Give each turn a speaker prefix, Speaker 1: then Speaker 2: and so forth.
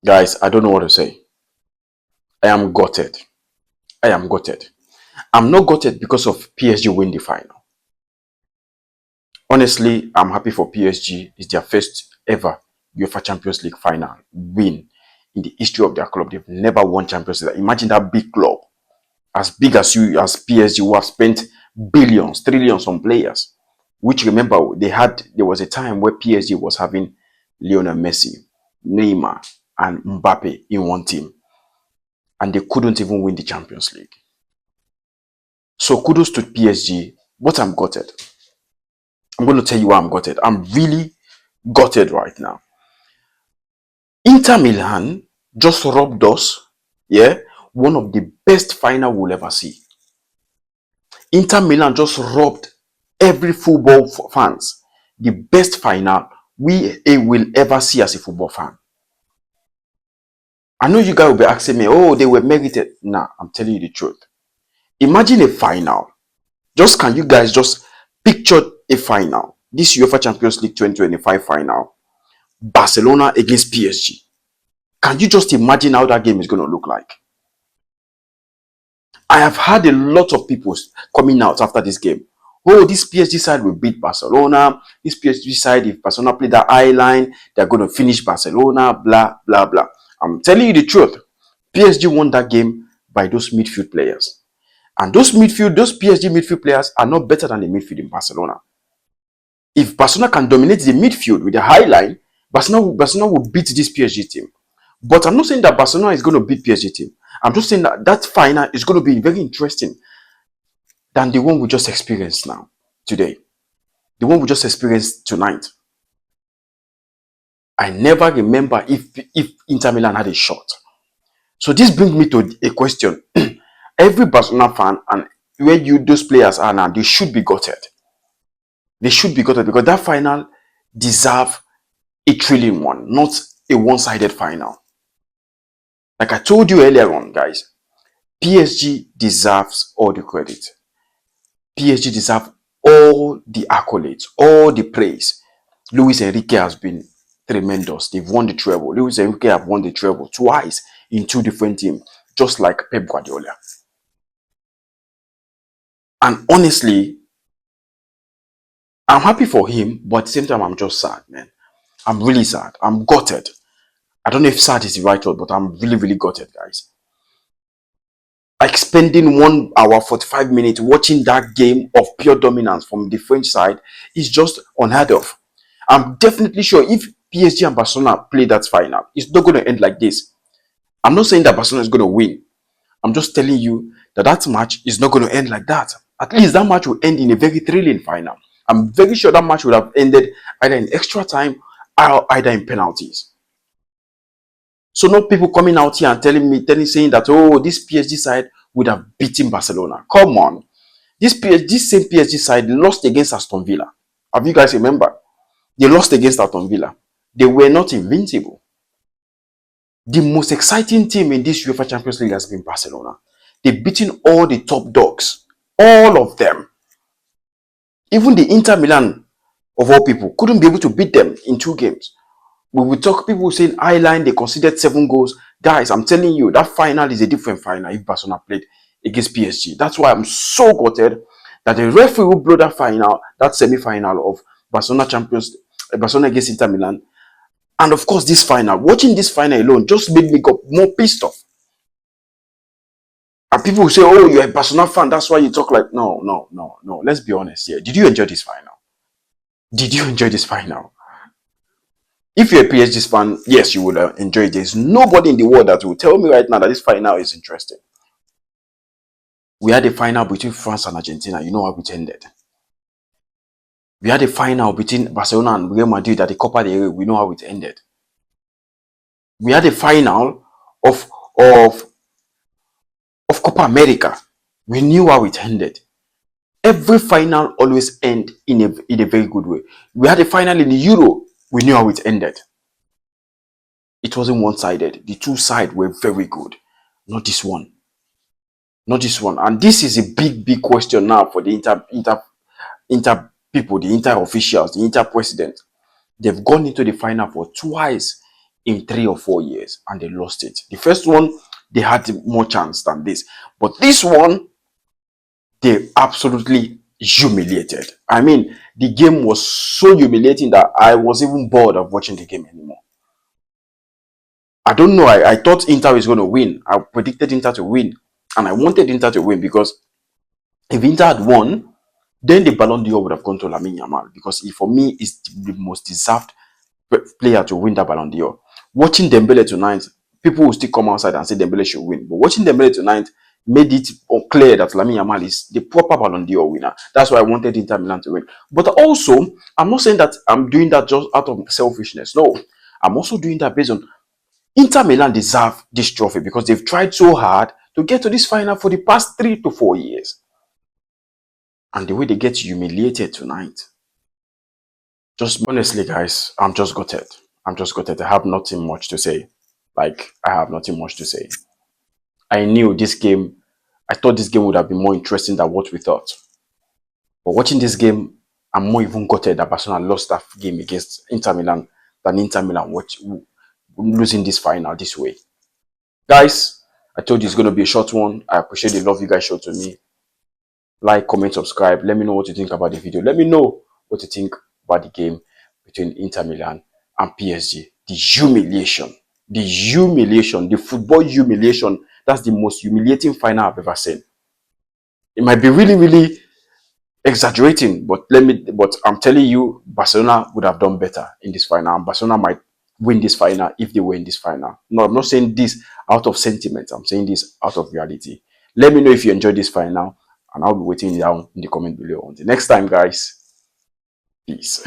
Speaker 1: Guys, I don't know what to say. I am gutted. I am gutted. I'm not gutted because of PSG win the final. Honestly, I'm happy for PSG. It's their first ever UEFA Champions League final win in the history of their club. They've never won Champions League. Imagine that big club, as big as you, as PSG, who have spent billions, trillions on players. Which, remember, there was a time where PSG was having Lionel Messi, Neymar, and Mbappe in one team, and they couldn't even win the Champions League. So kudos to PSG, but I'm gutted. I'm going to tell you why I'm gutted. I'm really gutted right now. Inter Milan just robbed us, yeah, one of the best final we'll ever see. Inter Milan just robbed every football fans the best final we will ever see as a football fan. I know you guys will be asking me, oh, they were merited. Nah, I'm telling you the truth. Imagine a final. Can you guys just picture a final? This UEFA Champions League 2025 final. Barcelona against PSG. Can you just imagine how that game is going to look like? I have had a lot of people coming out after this game. Oh, this PSG side will beat Barcelona. This PSG side, if Barcelona play that eye line, they're going to finish Barcelona, blah, blah, blah. I'm telling you the truth. PSG won that game by those midfield players. And those PSG midfield players are not better than the midfield in Barcelona. If Barcelona can dominate the midfield with the high line, Barcelona will beat this PSG team. But I'm not saying that Barcelona is going to beat PSG team. I'm just saying that final is going to be very interesting than the one we just experienced now, today. The one we just experienced tonight. I never remember if Inter Milan had a shot. So this brings me to a question. Every Barcelona fan, and where those players are now, they should be gutted. They should be gutted because that final deserves a thrilling one, not a one-sided final. Like I told you earlier on, guys, PSG deserves all the credit. PSG deserves all the accolades, all the praise. Luis Enrique has been tremendous. They've won the treble. Luis Enrique have won the treble twice in two different teams, just like Pep Guardiola. And honestly, I'm happy for him, but at the same time, I'm just sad, man. I'm really sad. I'm gutted. I don't know if sad is the right word, but I'm really, really gutted, guys. Like spending 1 hour, 45 minutes watching that game of pure dominance from the French side is just unheard of. I'm definitely sure if PSG and Barcelona play that final, it's not going to end like this. I'm not saying that Barcelona is going to win. I'm just telling you that that match is not going to end like that. At least that match will end in a very thrilling final. I'm very sure that match would have ended either in extra time or either in penalties. So not people coming out here and saying that, oh, this PSG side would have beaten Barcelona. Come on. This same PSG side lost against Aston Villa. Have you guys remember? They lost against Aston Villa. They were not invincible. The most exciting team in this UEFA Champions League has been Barcelona. They've beaten all the top dogs. All of them. Even the Inter Milan, of all people, couldn't be able to beat them in 2 games. We will talk, people saying Highline, they conceded 7 goals. Guys, I'm telling you, that final is a different final if Barcelona played against PSG. That's why I'm so gutted that the referee will blow that final, that semi-final of Barcelona against Inter Milan. And of course, this final, watching this final alone just made me go more pissed off. And people will say, oh, you're a Barcelona fan, that's why you talk like, no. Let's be honest here. Did you enjoy this final? Did you enjoy this final? If you're a PSG fan, yes, you will enjoy it. There's nobody in the world that will tell me right now that this final is interesting. We had a final between France and Argentina. You know how it ended. We had a final between Barcelona and Real Madrid at the Copa del Rey. We know how it ended. We had a final of Copa America. We knew how it ended. Every final always ends in a very good way. We had a final in the Euro. We knew how it ended. It wasn't one-sided. The 2 sides were very good. Not this one. Not this one. And this is a big question now for the Inter people, the Inter officials, the Inter president. They've gone into the final for twice in 3 or 4 years, and they lost it. The first one, they had more chance than this. But this one, they absolutely humiliated. I mean, the game was so humiliating that I was even bored of watching the game anymore. I don't know. I thought Inter was going to win. I predicted Inter to win. And I wanted Inter to win because if Inter had won, then the Ballon d'Or would have gone to Lamine Yamal, because he, for me, is the most deserved player to win that Ballon d'Or. Watching Dembele tonight, people will still come outside and say Dembele should win. But watching Dembele tonight made it clear that Lamine Yamal is the proper Ballon d'Or winner. That's why I wanted Inter Milan to win. But also, I'm not saying that I'm doing that just out of selfishness. No, I'm also doing that based on Inter Milan deserve this trophy because they've tried so hard to get to this final for the past 3 to 4 years. And the way they get humiliated tonight, just honestly, guys, I'm just gutted. I'm just gutted. I have nothing much to say. Like, I have nothing much to say. I knew this game, I thought this game would have been more interesting than what we thought. But watching this game, I'm more even gutted that Barcelona lost that game against Inter Milan than Inter Milan losing this final this way. Guys, I told you it's going to be a short one. I appreciate the love you guys showed to me. Like, comment, subscribe. Let me know what you think about the video. Let me know what you think about the game between Inter Milan and PSG. The humiliation, the football humiliation. That's the most humiliating final I've ever seen. It might be really, really exaggerating, but I'm telling you, Barcelona would have done better in this final. And Barcelona might win this final if they were in this final. No, I'm not saying this out of sentiment. I'm saying this out of reality. Let me know if you enjoyed this final, and I'll be waiting down in the comment below. Until next time, guys. Peace.